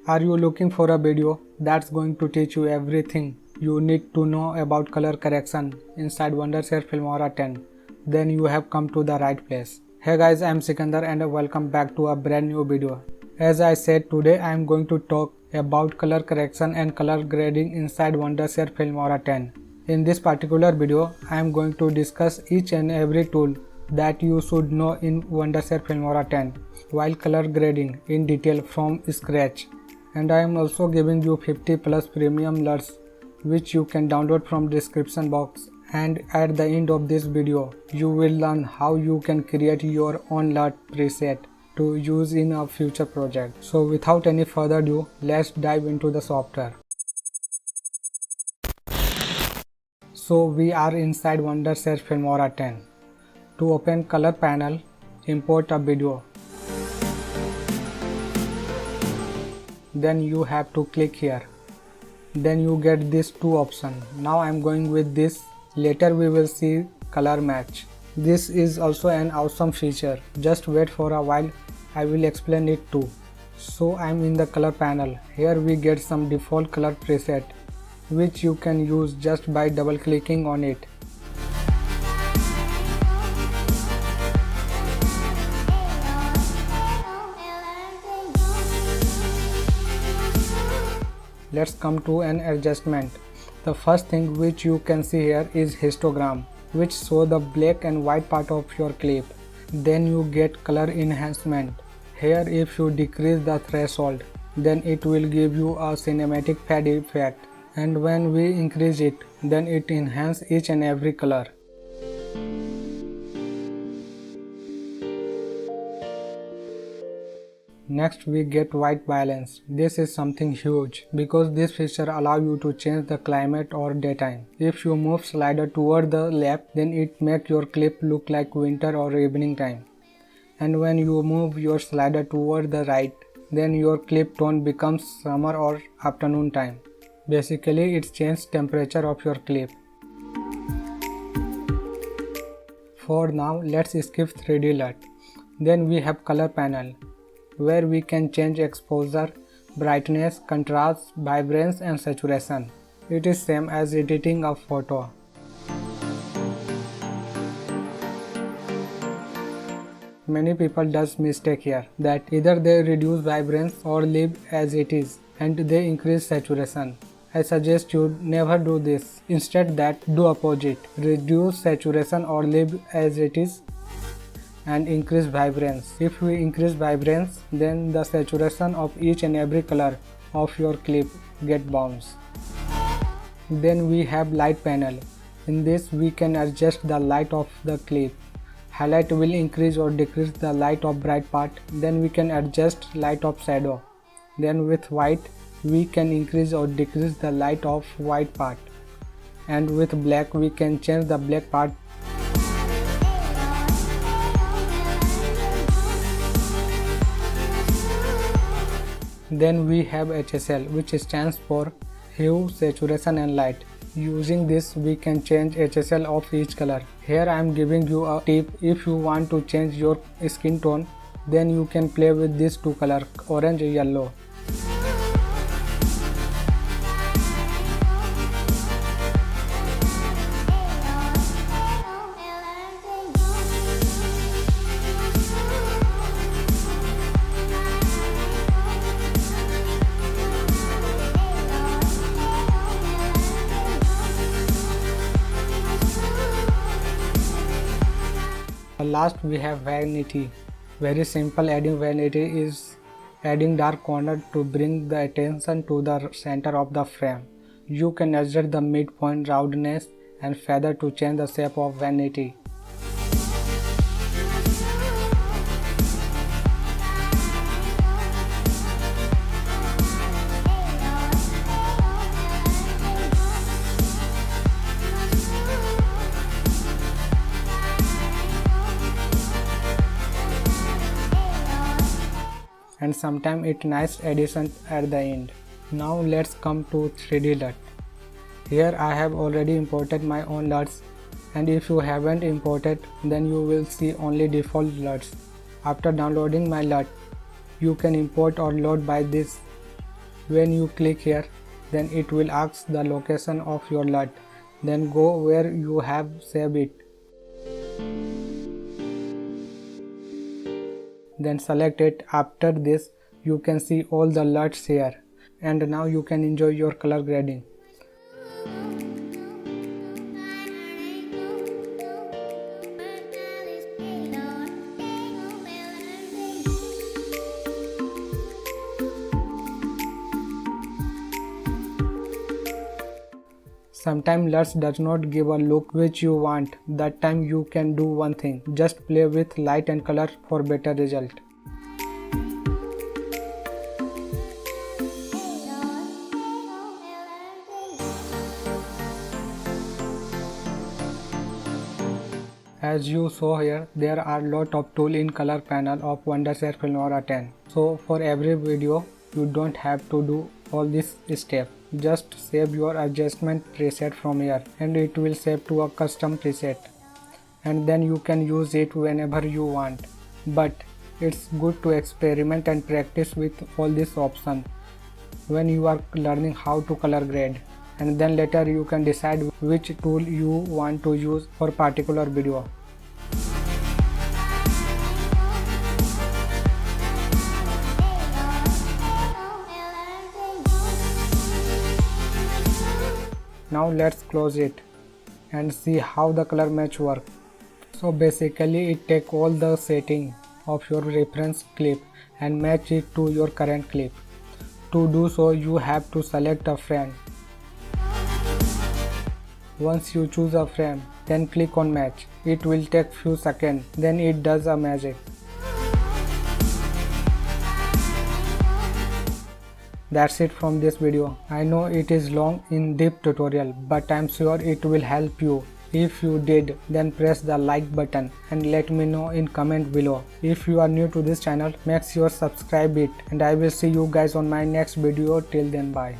Are you looking for a video that's going to teach you everything you need to know about color correction inside Wondershare Filmora 10? Then you have come to the right place. Hey guys, I'm Sikandar and welcome back to a brand new video. As I said, today I am going to talk about color correction and color grading inside Wondershare Filmora 10. In this particular video, I am going to discuss each and every tool that you should know in Wondershare Filmora 10 while color grading in detail from scratch. And I am also giving you 50 plus premium LUTs which you can download from description box, and at the end of this video you will learn how you can create your own LUT preset to use in a future project. So without any further ado, let's dive into the software. So we are inside Wondershare Filmora 10. To open color panel, import a video. Then you have to click here. Then you get these two options. Now I am going with this. Later we will see color match. This is also an awesome feature. Just wait for a while, I will explain it too. So I am in the color panel. Here we get some default color preset which you can use just by double clicking on it. Let's come to an adjustment. The first thing which you can see here is histogram, which show the black and white part of your clip. Then you get color enhancement. Here if you decrease the threshold, then it will give you a cinematic fade effect, and when we increase it, then it enhances each and every color. Next we get white balance. This is something huge because this feature allows you to change the climate or daytime. If you move slider toward the left, then it makes your clip look like winter or evening time. And when you move your slider toward the right, then your clip tone becomes summer or afternoon time. Basically it changes temperature of your clip. For now let's skip 3D LUT. Then we have color panel, where we can change exposure, brightness, contrast, vibrance and saturation. It is same as editing a photo. Many people does mistake here that either they reduce vibrance or leave as it is and they increase saturation. I suggest you never do this. Instead do opposite. Reduce saturation or leave as it is and increase vibrance. If we increase vibrance, then the saturation of each and every color of your clip get bounced. Then we have light panel. In this we can adjust the light of the clip. Highlight will increase or decrease the light of bright part. Then we can adjust light of shadow. Then with white we can increase or decrease the light of white part. And with black we can change the black part. Then we have HSL, which stands for Hue, Saturation and Light. Using this we can change HSL of each color. Here I am giving you a tip. If you want to change your skin tone, then you can play with these two colors, orange and yellow. Last we have vanity. Very simple. Adding vanity is adding dark corner to bring the attention to the center of the frame. You can adjust the midpoint, roundness and feather to change the shape of vanity. And sometimes it's nice addition at the end. Now let's come to 3D LUT. Here I have already imported my own LUTs, and if you haven't imported, then you will see only default LUTs. After downloading my LUT, you can import or load by this When you click here, then it will ask the location of your LUT. Then go where you have saved it. Then select it. After this, you can see all the LUTs here. And now you can enjoy your color grading. Sometimes LUTs does not give a look which you want. That time you can do one thing. Just play with light and color for better result. As you saw here, there are lot of tools in color panel of Wondershare Filmora 10. So for every video, you don't have to do all this step. Just save your adjustment preset from here and it will save to a custom preset. And then you can use it whenever you want. But it's good to experiment and practice with all these options when you are learning how to color grade. And then later you can decide which tool you want to use for particular video. Now let's close it and see how the color match works. So basically it take all the setting of your reference clip and match it to your current clip. To do so, you have to select a frame. Once you choose a frame, then click on match. It will take few seconds, then it does a magic. That's it from this video. I know it is long in-depth tutorial, but I'm sure it will help you. If you did, then press the like button and let me know in comment below. If you are new to this channel, make sure subscribe it and I will see you guys on my next video. Till then, bye.